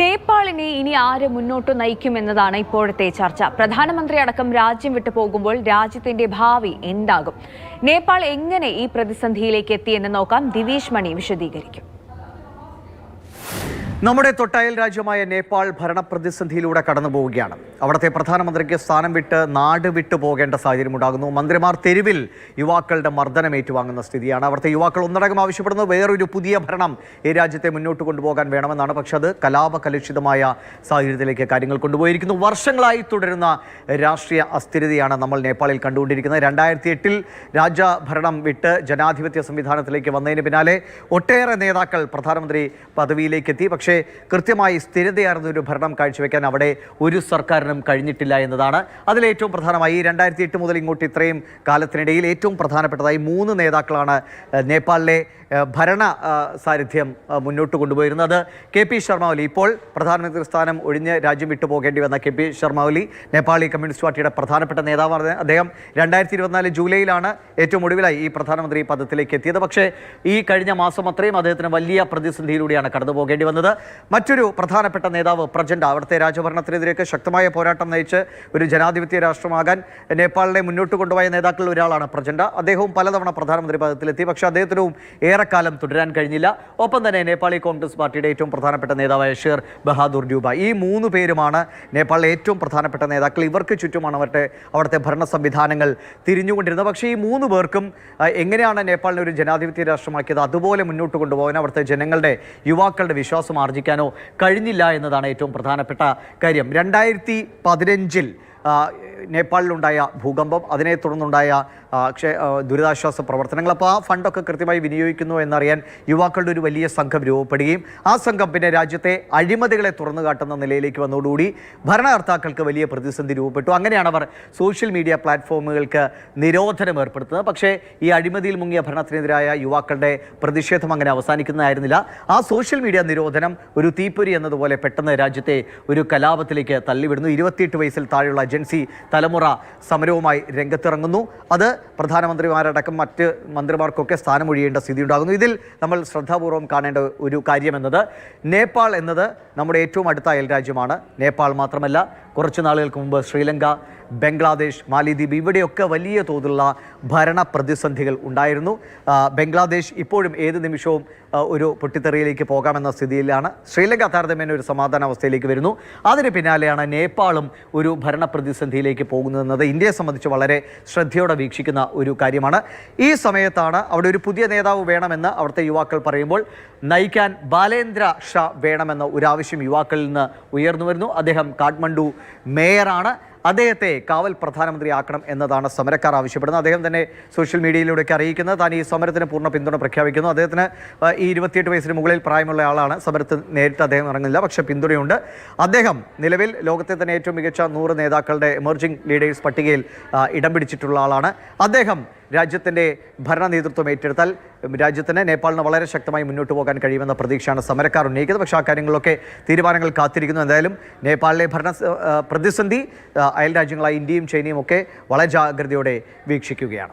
നേപ്പാളിനെ ഇനി ആര് മുന്നോട്ട് നയിക്കുമെന്നതാണ് ഇപ്പോഴത്തെ ചർച്ച. പ്രധാനമന്ത്രി അടക്കം രാജ്യം വിട്ടു പോകുമ്പോൾ രാജ്യത്തിന്റെ ഭാവി എന്താകും? നേപ്പാൾ എങ്ങനെ ഈ പ്രതിസന്ധിയിലേക്ക് എത്തിയെന്ന് നോക്കാം. ദിവേഷ് മണി വിശദീകരിക്കും. നമ്മുടെ തൊട്ടയൽ രാജ്യമായ നേപ്പാൾ ഭരണപ്രതിസന്ധിയിലൂടെ കടന്നു പോവുകയാണ്. അവിടുത്തെ പ്രധാനമന്ത്രിക്ക് സ്ഥാനം വിട്ട് നാട് വിട്ടു പോകേണ്ട സാഹചര്യമുണ്ടാകുന്നു. മന്ത്രിമാർ തെരുവിൽ യുവാക്കളുടെ മർദ്ദനം ഏറ്റുവാങ്ങുന്ന സ്ഥിതിയാണ്. അവിടുത്തെ യുവാക്കൾ ഒന്നടങ്കം ആവശ്യപ്പെടുന്നത് വേറൊരു പുതിയ ഭരണം ഈ രാജ്യത്തെ മുന്നോട്ട് കൊണ്ടുപോകാൻ വേണമെന്നാണ്. പക്ഷെ അത് കലാപകലുഷിതമായ സാഹചര്യത്തിലേക്ക് കാര്യങ്ങൾ കൊണ്ടുപോയിരിക്കുന്നു. വർഷങ്ങളായി തുടരുന്ന രാഷ്ട്രീയ അസ്ഥിരതയാണ് നമ്മൾ നേപ്പാളിൽ കണ്ടുകൊണ്ടിരിക്കുന്നത്. 2008 രാജഭരണം വിട്ട് ജനാധിപത്യ സംവിധാനത്തിലേക്ക് വന്നതിന് പിന്നാലെ ഒട്ടേറെ നേതാക്കൾ പ്രധാനമന്ത്രി പദവിയിലേക്ക് എത്തി. പക്ഷേ കൃത്യമായി സ്ഥിരതയാർന്ന ഒരു ഭരണം കാഴ്ചവെക്കാൻ അവിടെ ഒരു സർക്കാരിനും കഴിഞ്ഞിട്ടില്ല എന്നതാണ്. അതിലേറ്റവും പ്രധാനമായി 2008 മുതൽ ഇങ്ങോട്ട് ഇത്രയും കാലത്തിനിടയിൽ ഏറ്റവും പ്രധാനപ്പെട്ടതായി 3 നേതാക്കളാണ് നേപ്പാളിലെ ഭരണ സാരഥ്യം മുന്നോട്ട് കൊണ്ടുപോയിരുന്നത്. KP ശർമ്മ ഒലി, ഇപ്പോൾ പ്രധാനമന്ത്രി സ്ഥാനം ഒഴിഞ്ഞ് രാജ്യം വിട്ടു പോകേണ്ടി വന്ന KP ശർമ്മ ഒലി നേപ്പാളി കമ്മ്യൂണിസ്റ്റ് പാർട്ടിയുടെ പ്രധാനപ്പെട്ട നേതാവാണ്. അദ്ദേഹം 2024 ജൂലൈയിലാണ് ഏറ്റവും ഒടുവിലായി ഈ പ്രധാനമന്ത്രി പദത്തിലേക്ക് എത്തിയത്. പക്ഷേ ഈ കഴിഞ്ഞ മാസം അത്രയും അദ്ദേഹത്തിന് വലിയ പ്രതിസന്ധിയിലൂടെയാണ് കടന്നു പോകേണ്ടി വന്നത്. മറ്റൊരു പ്രധാനപ്പെട്ട നേതാവ് പ്രചണ്ഡ, അവിടുത്തെ രാജഭരണത്തിനെതിരെയൊക്കെ ശക്തമായ പോരാട്ടം നയിച്ച് ഒരു ജനാധിപത്യ രാഷ്ട്രമാകാൻ നേപ്പാളിനെ മുന്നോട്ട് കൊണ്ടുപോയ നേതാക്കളിൽ ഒരാളാണ് പ്രചണ്ഡ. അദ്ദേഹവും പലതവണ പ്രധാനമന്ത്രി പദത്തിലെത്തി. പക്ഷേ അദ്ദേഹത്തിനും ഏറെക്കാലം തുടരാൻ കഴിഞ്ഞില്ല. ഒപ്പം തന്നെ നേപ്പാളി കോൺഗ്രസ് പാർട്ടിയുടെ ഏറ്റവും പ്രധാനപ്പെട്ട നേതാവായ ഷേർ ബഹാദൂർ ഡ്യൂബ, ഈ 3 പേരുമാണ് നേപ്പാളിലെ ഏറ്റവും പ്രധാനപ്പെട്ട നേതാക്കൾ. ഇവർക്ക് ചുറ്റുമാണ് അവിടുത്തെ ഭരണ സംവിധാനങ്ങൾ തിരിഞ്ഞുകൊണ്ടിരുന്നത്. പക്ഷേ ഈ 3 പേർക്കും എങ്ങനെയാണ് നേപ്പാളിനെ ഒരു ജനാധിപത്യ രാഷ്ട്രമാക്കിയത് അതുപോലെ മുന്നോട്ട് കൊണ്ടുപോകാൻ അവിടുത്തെ ജനങ്ങളുടെ യുവാക്കളുടെ വിശ്വാസം ആർജിക്കാനോ കഴിഞ്ഞില്ല എന്നതാണ് ഏറ്റവും പ്രധാനപ്പെട്ട കാര്യം. 2015 നേപ്പാളിലുണ്ടായ ഭൂകമ്പം, അതിനെ തുടർന്നുണ്ടായ ദുരിതാശ്വാസ പ്രവർത്തനങ്ങൾ, അപ്പോൾ ആ ഫണ്ടൊക്കെ കൃത്യമായി വിനിയോഗിക്കുന്നു എന്നറിയാൻ യുവാക്കളുടെ ഒരു വലിയ സംഘം രൂപപ്പെടുകയും ആ സംഘം പിന്നെ രാജ്യത്തെ അഴിമതികളെ തുറന്നു കാട്ടുന്ന നിലയിലേക്ക് വന്നതോടുകൂടി ഭരണകർത്താക്കൾക്ക് വലിയ പ്രതിസന്ധി രൂപപ്പെട്ടു. അങ്ങനെയാണ് അവർ സോഷ്യൽ മീഡിയ പ്ലാറ്റ്ഫോമുകൾക്ക് നിരോധനം ഏർപ്പെടുത്തുന്നത്. പക്ഷേ ഈ അഴിമതിയിൽ മുങ്ങിയ ഭരണത്തിനെതിരായ യുവാക്കളുടെ പ്രതിഷേധം അങ്ങനെ അവസാനിക്കുന്നതായിരുന്നില്ല. ആ സോഷ്യൽ മീഡിയ നിരോധനം ഒരു തീപ്പൊരി എന്നതുപോലെ പെട്ടെന്ന് രാജ്യത്തെ ഒരു കലാപത്തിലേക്ക് തള്ളിവിടുന്നു. 28 വയസ്സിൽ താഴെയുള്ള ജൻസി തലമുറ സമരവുമായി രംഗത്തിറങ്ങുന്നു. അത് പ്രധാനമന്ത്രിമാരടക്കം മറ്റ് മന്ത്രിമാർക്കൊക്കെ സ്ഥാനമൊഴിയേണ്ട സ്ഥിതി ഉണ്ടാകുന്നു. ഇതിൽ നമ്മൾ ശ്രദ്ധാപൂർവം കാണേണ്ട ഒരു കാര്യമെന്നത്, നേപ്പാൾ എന്നത് നമ്മുടെ ഏറ്റവും അടുത്ത അയൽ രാജ്യമാണ്. നേപ്പാൾ മാത്രമല്ല, കുറച്ച് നാളുകൾക്ക് മുമ്പ് ശ്രീലങ്ക, ബംഗ്ലാദേശ്, മാലിദ്വീപ്, ഇവിടെയൊക്കെ വലിയ തോതിലുള്ള ഭരണ പ്രതിസന്ധികൾ ഉണ്ടായിരുന്നു. ബംഗ്ലാദേശ് ഇപ്പോഴും ഏത് നിമിഷവും ഒരു പൊട്ടിത്തെറിയിലേക്ക് പോകാമെന്ന സ്ഥിതിയിലാണ്. ശ്രീലങ്ക താരതമ്യേന ഒരു സമാധാനാവസ്ഥയിലേക്ക് വരുന്നു. അതിന് പിന്നാലെയാണ് നേപ്പാളും ഒരു ഭരണ പ്രതിസന്ധിയിലേക്ക് പോകുന്നതെന്നത് ഇന്ത്യയെ സംബന്ധിച്ച് വളരെ ശ്രദ്ധയോടെ വീക്ഷിക്കുന്ന ഒരു കാര്യമാണ്. ഈ സമയത്താണ് അവിടെ ഒരു പുതിയ നേതാവ് വേണമെന്ന് അവിടുത്തെ യുവാക്കൾ പറയുമ്പോൾ നയിക്കാൻ ബാലേന്ദ്ര ഷാ വേണമെന്ന ഒരു ആവശ്യം യുവാക്കളിൽ നിന്ന് ഉയർന്നു വരുന്നു. അദ്ദേഹം കാഠ്മണ്ഡു മേയറാണ്. അദ്ദേഹത്തെ കാവൽ പ്രധാനമന്ത്രിയാക്കണം എന്നതാണ് സമരക്കാർ ആവശ്യപ്പെടുന്നത്. അദ്ദേഹം തന്നെ സോഷ്യൽ മീഡിയയിലൂടെയൊക്കെ അറിയിക്കുന്നത് താൻ ഈ സമരത്തിന് പൂർണ്ണ പിന്തുണ പ്രഖ്യാപിക്കുന്നു. അദ്ദേഹത്തിന് ഈ 28 വയസ്സിന് മുകളിൽ പ്രായമുള്ള ആളാണ്. സമരത്തിൽ നേരിട്ട് അദ്ദേഹം ഇറങ്ങുന്നില്ല, പക്ഷേ പിന്തുണയുണ്ട്. അദ്ദേഹം നിലവിൽ ലോകത്തെ തന്നെ ഏറ്റവും മികച്ച 100 നേതാക്കളുടെ എമർജിംഗ് ലീഡേഴ്സ് പട്ടികയിൽ ഇടം പിടിച്ചിട്ടുള്ള ആളാണ്. അദ്ദേഹം രാജ്യത്തിൻ്റെ ഭരണ നേതൃത്വം ഏറ്റെടുത്താൽ രാജ്യത്തിന് നേപ്പാളിന് വളരെ ശക്തമായി മുന്നോട്ട് പോകാൻ കഴിയുമെന്ന പ്രതീക്ഷയാണ് സമരക്കാർ ഉന്നയിക്കുന്നത്. പക്ഷേ ആ കാര്യങ്ങളൊക്കെ തീരുമാനങ്ങൾ കാത്തിരിക്കുന്നു. എന്തായാലും നേപ്പാളിലെ ഭരണ പ്രതിസന്ധി അയൽ രാജ്യങ്ങളായ ഇന്ത്യയും ചൈനയും ഒക്കെ വളരെ ജാഗ്രതയോടെ വീക്ഷിക്കുകയാണ്.